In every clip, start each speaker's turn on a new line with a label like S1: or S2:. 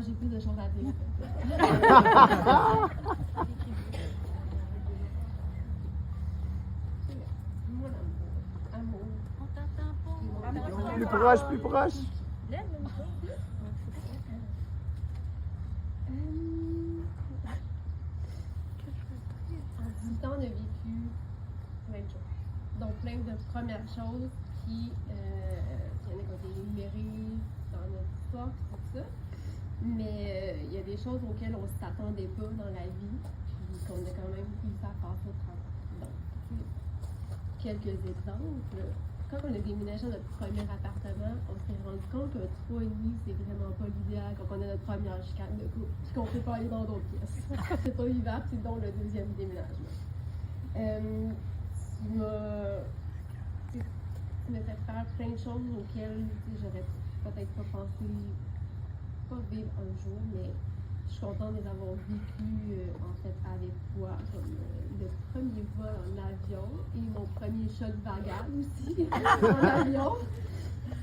S1: j'ai plus de choses à dire. Moi, l'amour.
S2: On t'entend pas.
S3: Plus proche, plus proche.
S2: Lève le micro.
S1: En 18 ans, on a vécu plein de choses. Donc, plein de premières choses qui ont été énumérées dans notre histoire, tout ça. Mais il y a des choses auxquelles on ne s'attendait pas dans la vie, puis qu'on a quand même réussi à passer au travers. Donc, quelques exemples. Quand on a déménagé dans notre premier appartement, on s'est rendu compte qu'un 3,5, c'est vraiment pas l'idéal quand on a notre première chicane de couple, puis qu'on ne peut pas aller dans d'autres pièces. C'est pas vivable, c'est donc le deuxième déménagement. Tu m'as fait faire plein de choses auxquelles j'aurais peut-être pas pensé, pas vivre un jour, mais je suis contente de les avoir vécues en fait avec toi, comme le premier vol en avion et mon premier choc vagal aussi en avion.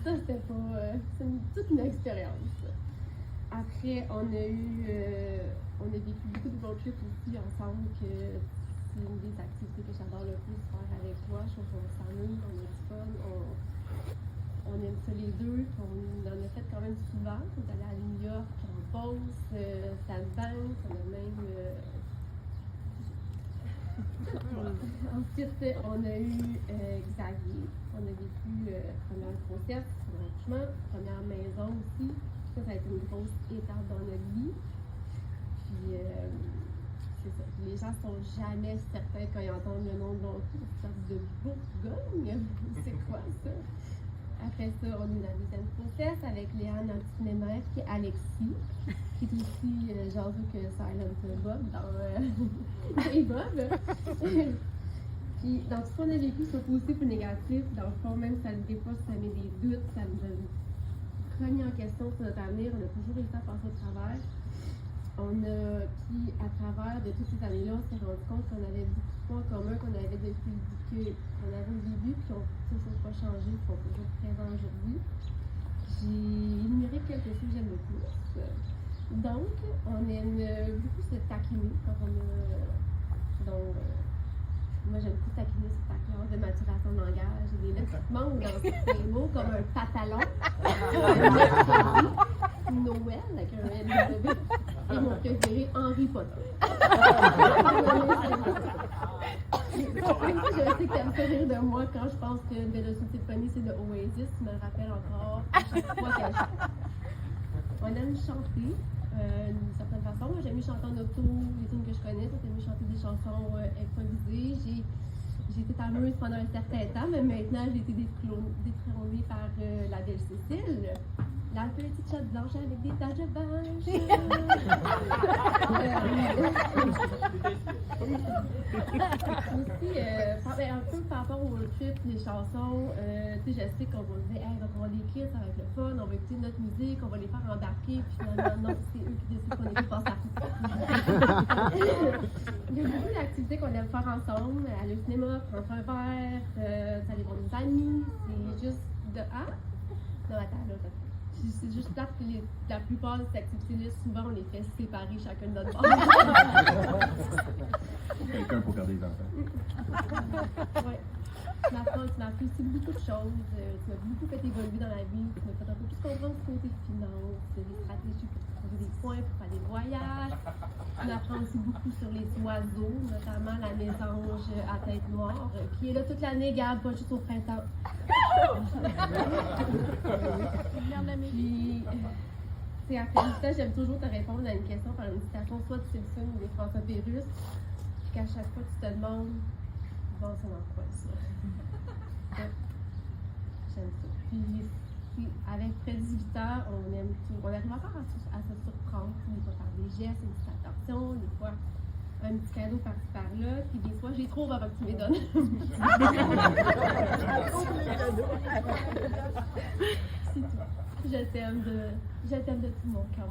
S1: Ça, c'était pas. C'est toute une expérience. Après, on a vécu beaucoup de road trips aussi ensemble, que c'est une des activités que j'adore le plus faire avec toi. Je trouve qu'on s'amuse, on a du fun, on aime ça les deux, puis on en a fait quand même souvent. On est allé à New York, puis en Beauce, Sandbanks, on a même. Ensuite, on a eu Xavier. On a vécu première grossesse, premier accouchement, première maison aussi. Ça a été une grosse étape dans notre vie. Puis, c'est ça. Les gens ne sont jamais certains quand ils entendent le nom de leur fille. Une sorte de Bourgogne. C'est quoi ça? Après ça, on a eu la deuxième grossesse avec Léa, notre petite mémère, qui est Alexis, qui est aussi jaseux que Silent Bob dans Hey Bob. Puis, dans tout ce qu'on a vécu, soit positif ou négatif, dans le fond, même si ça nous dépasse, ça met des doutes, ça nous a remis en question sur notre avenir, on a toujours réussi à passer au travers. Puis, à travers de toutes ces années-là, on s'est rendu compte qu'on avait beaucoup de points communs qu'on avait depuis qu'on avait au début, puis qui n'ont toujours pas changé, qui sont toujours présents aujourd'hui. J'ai énuméré quelques choses que j'aime le plus. Donc, on aime beaucoup se taquiner quand on a. Donc, moi, j'aime beaucoup taquiner sur ta classe de maturation de langage. J'ai des lettres qui manquent dans certains mots, comme un pantalon, Noël, avec un LW, et mon préféré, Harry Potter. Je sais que tu aimes ça rire de moi quand je pense que Velocity Symphony, c'est le Oasis. Tu me rappelles encore à chaque fois qu'elle chante. On aime chanter d'une certaine façon. Moi, j'aime mieux chanter en auto, les tunes que je connais. Toi, t'aimes mieux chanter des chansons improvisées. J'ai été tameuse pendant un certain temps, mais maintenant, j'ai été détrônée par la belle Cécile. La petite chatte blanche avec des taches de vache. Aussi, un peu par rapport au trip, les chansons, je sais qu'on va se dire, hey, on va l'écrire, ça va être le fun, on va écouter notre musique, on va les faire embarquer, puis finalement, non, c'est eux qui décident qu'on écoute pas ça. Il y a beaucoup d'activités qu'on aime faire ensemble, aller au cinéma, prendre un verre, aller voir des amis, c'est juste de non, attends, là, c'est juste plate que la plupart de ces activités-là, souvent, on les fait séparer chacun de notre bord.
S3: Quelqu'un pour garder les enfants.
S1: Oui. Tu m'as fait aussi beaucoup de choses. Tu m'as beaucoup fait évoluer dans la vie. Tu m'as fait un peu plus comprendre ce côté finance, des stratégies pour trouver des points pour faire des voyages. Tu m'apprends aussi beaucoup sur les oiseaux, notamment la mésange à tête noire, qui est là toute l'année, Gab, pas juste au printemps. Puis, après ça, j'aime toujours te répondre à une question par une citation, soit de Simpson ou de François Pérusse, puis qu'à chaque fois, tu te demandes, bon, c'est dans quoi ça? Ouais. J'aime ça. Puis, avec près de 18 ans, on arrive encore à se surprendre, des fois par des gestes, une petite attention, des fois un petit cadeau par-ci par-là, puis des fois, j'ai trop avant que tu me les donnes. C'est tout. Je t'aime de tout mon cœur.